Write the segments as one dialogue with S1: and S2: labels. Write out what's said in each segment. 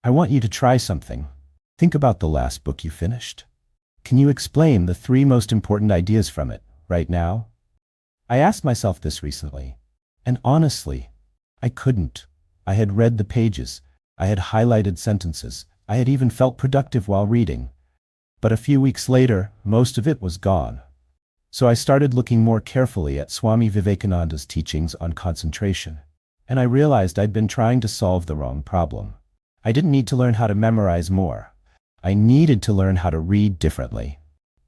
S1: I want you to try something. Think about the last book you finished. Can you explain the three most important ideas from it, right now? I asked myself this recently, and honestly, I couldn't. I had read the pages, I had highlighted sentences, I had even felt productive while reading. But a few weeks later, most of it was gone. So I started looking more carefully at Swami Vivekananda's teachings on concentration, and I realized I'd been trying to solve the wrong problem. I didn't need to learn how to memorize more. I needed to learn how to read differently.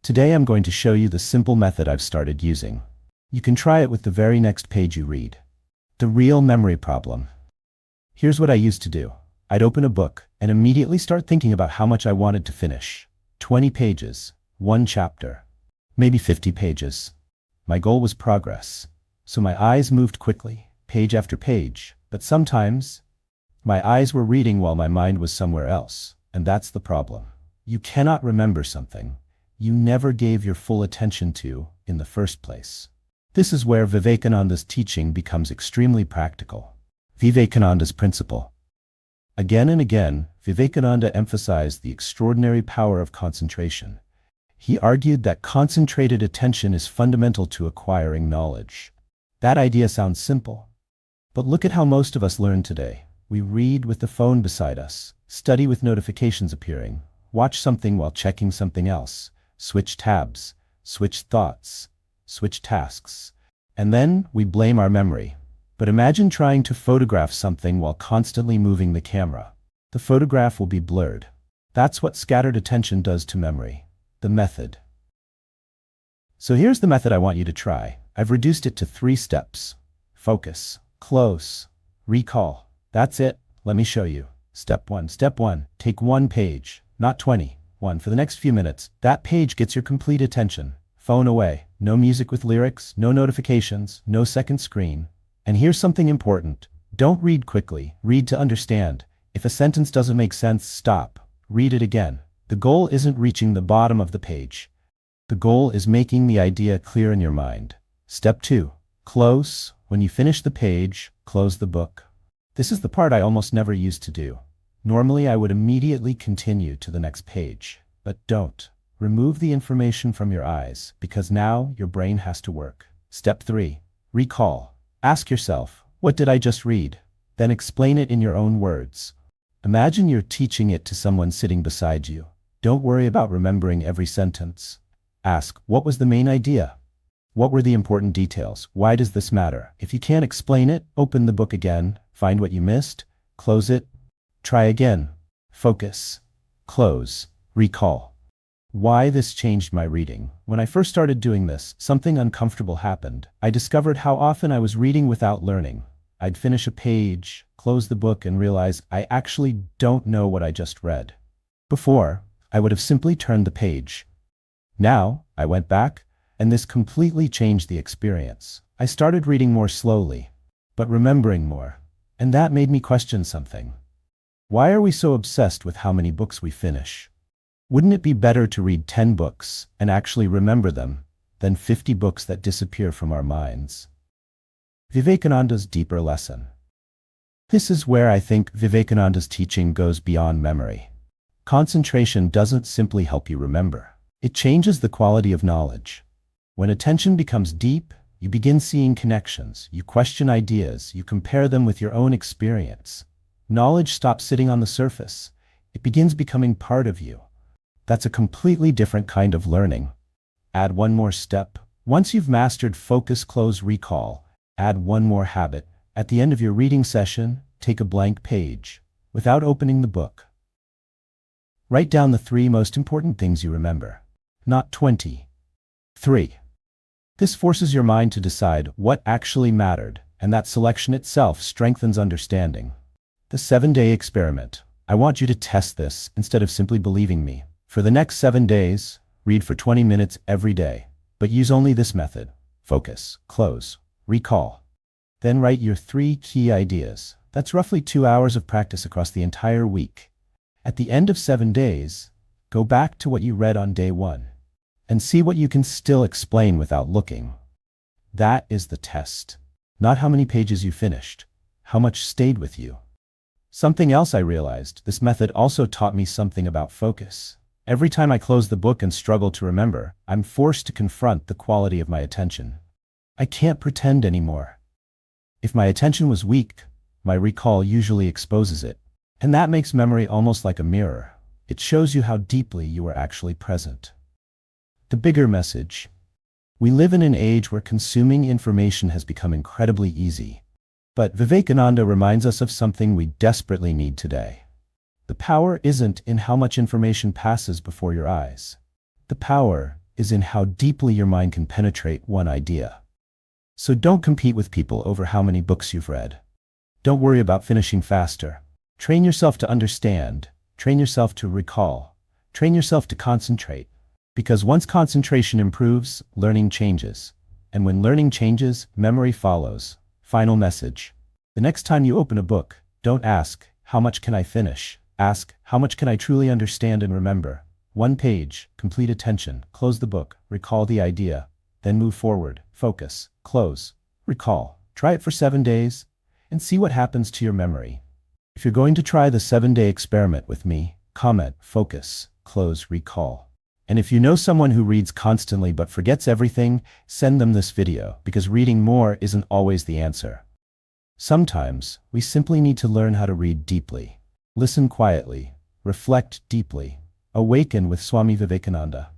S1: Today I'm going to show you the simple method I've started using. You can try it with the very next page you read. The real memory problem. Here's what I used to do. I'd open a book and immediately start thinking about how much I wanted to finish. 20 pages, one chapter, maybe 50 pages. My goal was progress, so my eyes moved quickly, page after page, but sometimes my eyes were reading while my mind was somewhere else, and that's the problem. You cannot remember something you never gave your full attention to in the first place. This is where Vivekananda's teaching becomes extremely practical. Vivekananda's principle. Again and again, Vivekananda emphasized the extraordinary power of concentration. He argued that concentrated attention is fundamental to acquiring knowledge. That idea sounds simple. But look at how most of us learn today. We read with the phone beside us, study with notifications appearing, watch something while checking something else, switch tabs, switch thoughts, switch tasks, and then we blame our memory. But imagine trying to photograph something while constantly moving the camera. The photograph will be blurred. That's what scattered attention does to memory. The method. So here's the method I want you to try. I've reduced it to 3 steps. Focus, close, recall. That's it. Let me show you. Step 1. Step 1. Take 1 page, not 20. 1 for the next few minutes. That page gets your complete attention. Phone away. No music with lyrics, no notifications, no second screen. And here's something important. Don't read quickly. Read to understand. If a sentence doesn't make sense, stop. Read it again. The goal isn't reaching the bottom of the page. The goal is making the idea clear in your mind. Step 2. Close. When you finish the page, close the book. This is the part I almost never used to do. Normally I would immediately continue to the next page. But don't. Remove the information from your eyes, because now your brain has to work. Step 3. Recall. Ask yourself, what did I just read? Then explain it in your own words. Imagine you're teaching it to someone sitting beside you. Don't worry about remembering every sentence. Ask, what was the main idea? What were the important details? Why does this matter? If you can't explain it, open the book again, find what you missed, close it, try again. Focus, close, recall. Why this changed my reading. When I first started doing this, something uncomfortable happened. I discovered how often I was reading without learning. I'd finish a page, close the book, and realize I actually don't know what I just read. Before, I would have simply turned the page. Now, I went back, and this completely changed the experience. I started reading more slowly, but remembering more. And that made me question something. Why are we so obsessed with how many books we finish? Wouldn't it be better to read 10 books and actually remember them than 50 books that disappear from our minds? Vivekananda's deeper lesson. This is where I think Vivekananda's teaching goes beyond memory. Concentration doesn't simply help you remember. It changes the quality of knowledge. When attention becomes deep, you begin seeing connections, you question ideas, you compare them with your own experience. Knowledge stops sitting on the surface. It begins becoming part of you. That's a completely different kind of learning. Add one more step. Once you've mastered focus, close, recall, add one more habit. At the end of your reading session, take a blank page, without opening the book. Write down the 3 most important things you remember, not 20. 3. This forces your mind to decide what actually mattered, and that selection itself strengthens understanding. The 7-day experiment. I want you to test this instead of simply believing me. For the next 7 days, read for 20 minutes every day, but use only this method. Focus, close, recall. Then write your 3 key ideas. That's roughly 2 hours of practice across the entire week. At the end of 7 days, go back to what you read on day 1 and see what you can still explain without looking. That is the test. Not how many pages you finished, how much stayed with you. Something else I realized, this method also taught me something about focus. Every time I close the book and struggle to remember, I'm forced to confront the quality of my attention. I can't pretend anymore. If my attention was weak, my recall usually exposes it. And that makes memory almost like a mirror. It shows you how deeply you are actually present. The bigger message. We live in an age where consuming information has become incredibly easy. But Vivekananda reminds us of something we desperately need today. The power isn't in how much information passes before your eyes. The power is in how deeply your mind can penetrate one idea. So don't compete with people over how many books you've read. Don't worry about finishing faster. Train yourself to understand. Train yourself to recall. Train yourself to concentrate. Because once concentration improves, learning changes. And when learning changes, memory follows. Final message. The next time you open a book, don't ask, how much can I finish? Ask, how much can I truly understand and remember? One page, complete attention, close the book, recall the idea, then move forward, focus, close, recall. Try it for 7 days, and see what happens to your memory. If you're going to try the 7-day experiment with me, comment, focus, close, recall. And if you know someone who reads constantly but forgets everything, send them this video, because reading more isn't always the answer. Sometimes, we simply need to learn how to read deeply. Listen quietly, reflect deeply, awaken with Swami Vivekananda.